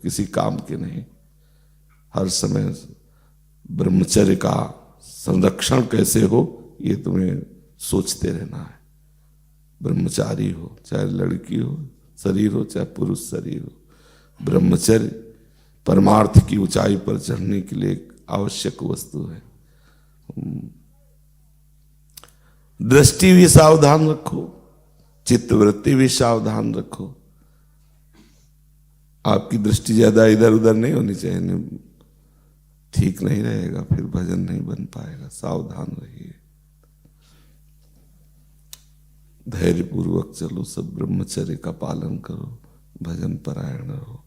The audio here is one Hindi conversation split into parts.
किसी काम के नहीं। हर समय ब्रह्मचर्य का संरक्षण कैसे हो ये तुम्हें सोचते रहना है। ब्रह्मचारी हो, चाहे लड़की हो शरीर हो, चाहे पुरुष शरीर हो, ब्रह्मचर्य परमार्थ की ऊंचाई पर चढ़ने के लिए एक आवश्यक वस्तु है। दृष्टि भी सावधान रखो, चित्तवृत्ति भी सावधान रखो। आपकी दृष्टि ज्यादा इधर उधर नहीं होनी चाहिए, नहीं, ठीक नहीं रहेगा, फिर भजन नहीं बन पाएगा। सावधान रहिए, धैर्य पूर्वक चलो, सब ब्रह्मचर्य का पालन करो, भजन परायण रहो।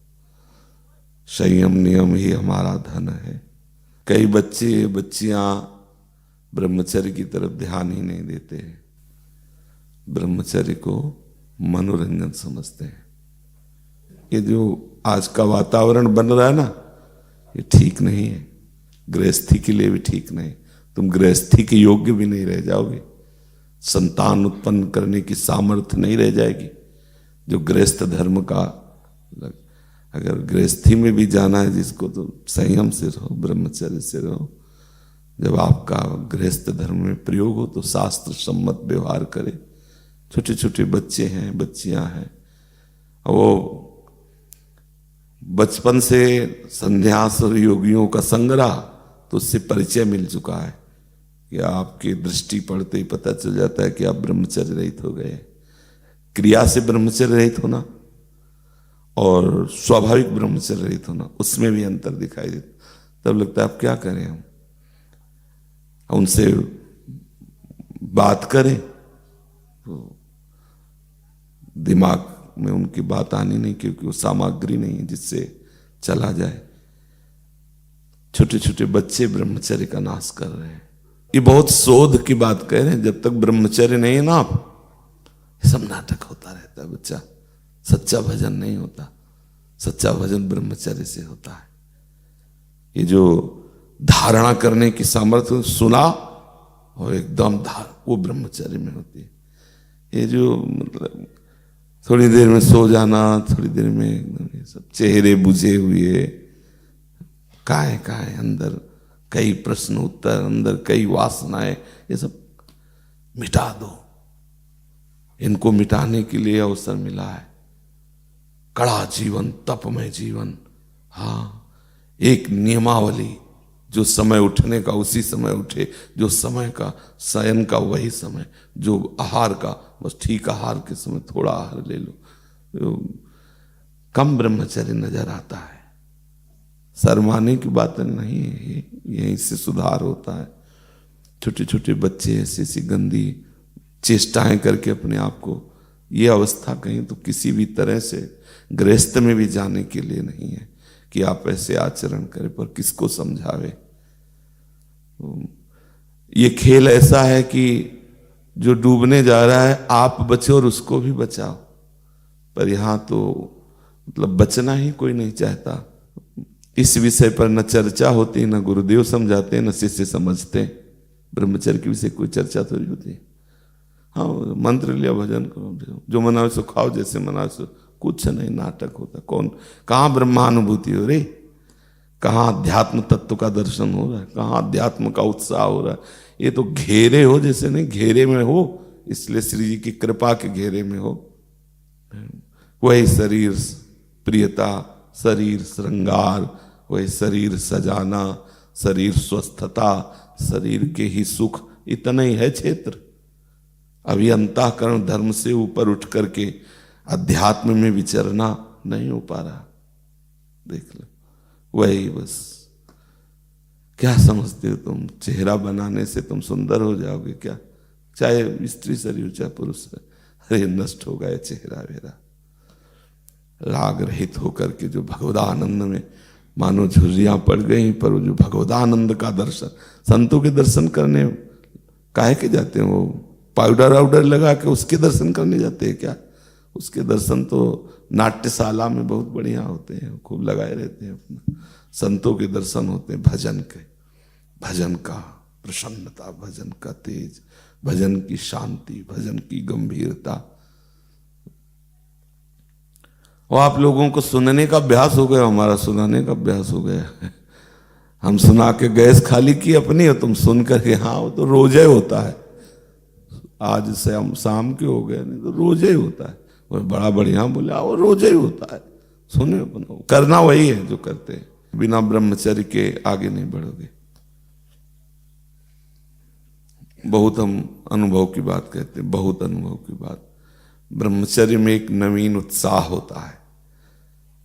संयम नियम ही हमारा धन है। कई बच्चे बच्चियां ब्रह्मचर्य की तरफ ध्यान ही नहीं देते हैं, ब्रह्मचर्य को मनोरंजन समझते हैं। ये जो आज का वातावरण बन रहा है ना, ये ठीक नहीं है, गृहस्थी के लिए भी ठीक नहीं। तुम गृहस्थी के योग्य भी नहीं रह जाओगे, संतान उत्पन्न करने की सामर्थ्य नहीं रह जाएगी। जो गृहस्थ धर्म का, अगर गृहस्थी में भी जाना है जिसको, तो संयम से रहो, ब्रह्मचर्य से रहो। जब आपका गृहस्थ धर्म में प्रयोग हो तो शास्त्र सम्मत व्यवहार करे। छोटे छोटे बच्चे हैं, बच्चियां हैं, वो बचपन से संन्यास और योगियों का संग्रह, तो उससे परिचय मिल चुका है कि आपकी दृष्टि पड़ते ही पता चल जाता है कि आप ब्रह्मचर्य रहित हो गए। क्रिया से ब्रह्मचर्य रहित होना और स्वाभाविक ब्रह्मचर्य रहित होना, उसमें भी अंतर दिखाई देता। तब लगता है अब क्या करें, हम उनसे बात करें तो दिमाग में उनकी बात आनी नहीं, क्योंकि वो सामग्री नहीं है जिससे चला जाए। छोटे छोटे बच्चे ब्रह्मचर्य का नाश कर रहे हैं। ये बहुत शोध की बात कह रहे हैं। जब तक ब्रह्मचर्य नहीं है ना, आप सब नाटक होता रहता है। बच्चा सच्चा भजन नहीं होता, सच्चा भजन ब्रह्मचर्य से होता है। ये जो धारणा करने की सामर्थ्य, सुना और एकदम वो ब्रह्मचर्य में होती है। ये जो मतलब थोड़ी देर में सो जाना, थोड़ी देर में एकदम ये सब चेहरे बुझे हुए, काहे अंदर कई प्रश्न उत्तर, अंदर कई वासनाएं, ये सब मिटा दो। इनको मिटाने के लिए अवसर मिला है। कड़ा जीवन, तपमय जीवन। हाँ, एक नियमावली, जो समय उठने का उसी समय उठे, जो समय का शयन का वही समय, जो आहार का बस ठीक आहार के समय थोड़ा आहार ले लो। कम ब्रह्मचर्य नजर आता है। शर्माने की बात नहीं है, यहीं से सुधार होता है। छोटे छोटे बच्चे ऐसी ऐसी गंदी चेष्टाएं करके अपने आप को, ये अवस्था कहीं तो किसी भी तरह से गृहस्थ में भी जाने के लिए नहीं है कि आप ऐसे आचरण करें, पर किसको समझावे। ये खेल ऐसा है कि जो डूबने जा रहा है आप बचो और उसको भी बचाओ, पर यहां तो मतलब बचना ही कोई नहीं चाहता। इस विषय पर न चर्चा होती, न गुरुदेव समझाते, न शिष्य समझते। ब्रह्मचर्य के विषय कोई चर्चा थोड़ी होती है। हाँ, मंत्र लिया, भजन करो, जो मनाओ सो खाओ, जैसे मनाओ सो, कुछ नहीं, नाटक होता। कौन, कहाँ ब्रह्मानुभूति हो रही, कहाँ अध्यात्म तत्व का दर्शन हो रहा है, कहाँ अध्यात्म का उत्साह हो रहा है। ये तो घेरे हो, जैसे नहीं घेरे में हो, इसलिए श्री जी की कृपा के घेरे में हो। वही शरीर प्रियता, शरीर श्रृंगार, वही शरीर सजाना, शरीर स्वस्थता, शरीर के ही सुख, इतना ही है क्षेत्र। अभी अंतःकरण धर्म से ऊपर उठ करके अध्यात्म में विचरना नहीं हो पा रहा। देख लो, वही बस। क्या समझते हो तुम, चेहरा बनाने से तुम सुंदर हो जाओगे क्या? चाहे स्त्री शरीर चाहे पुरुष, अरे नष्ट हो गया चेहरा वेरा। राग रहित होकर के जो भगवदानंद में मानो झुर्रियां पड़ गई, पर वो जो भगवदानंद का दर्शन, संतों के दर्शन करने काहे के जाते हैं? वो पाउडर वाउडर लगा के उसके दर्शन करने जाते हैं क्या? उसके दर्शन तो नाट्यशाला में बहुत बढ़िया होते हैं, खूब लगाए रहते हैं अपना। संतों के दर्शन होते हैं भजन के, भजन का प्रसन्नता, भजन का तेज, भजन की शांति, भजन की गंभीरता। और आप लोगों को सुनने का अभ्यास हो गया, हमारा सुनाने का अभ्यास हो गया है। हम सुना के गैस खाली की अपनी, और तुम सुन करके, हाँ वो तो रोजे होता है, आज से हम शाम के हो गए, नहीं तो रोजे ही होता है। वो बड़ा बढ़िया बोले, वो रोजे ही होता है, सुने अपना, करना वही है जो करते हैं। बिना ब्रह्मचर्य के आगे नहीं बढ़ोगे। बहुत हम अनुभव की बात कहते हैं, बहुत अनुभव की बात। ब्रह्मचर्य में एक नवीन उत्साह होता है,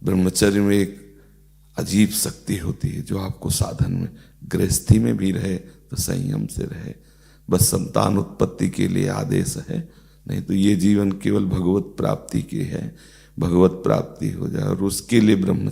ब्रह्मचर्य में एक अजीब शक्ति होती है जो आपको साधन में, गृहस्थी में भी रहे तो संयम से रहे। बस संतान उत्पत्ति के लिए आदेश है, नहीं तो ये जीवन केवल भगवत प्राप्ति के है। भगवत प्राप्ति हो जाए और उसके लिए ब्रह्मचर्य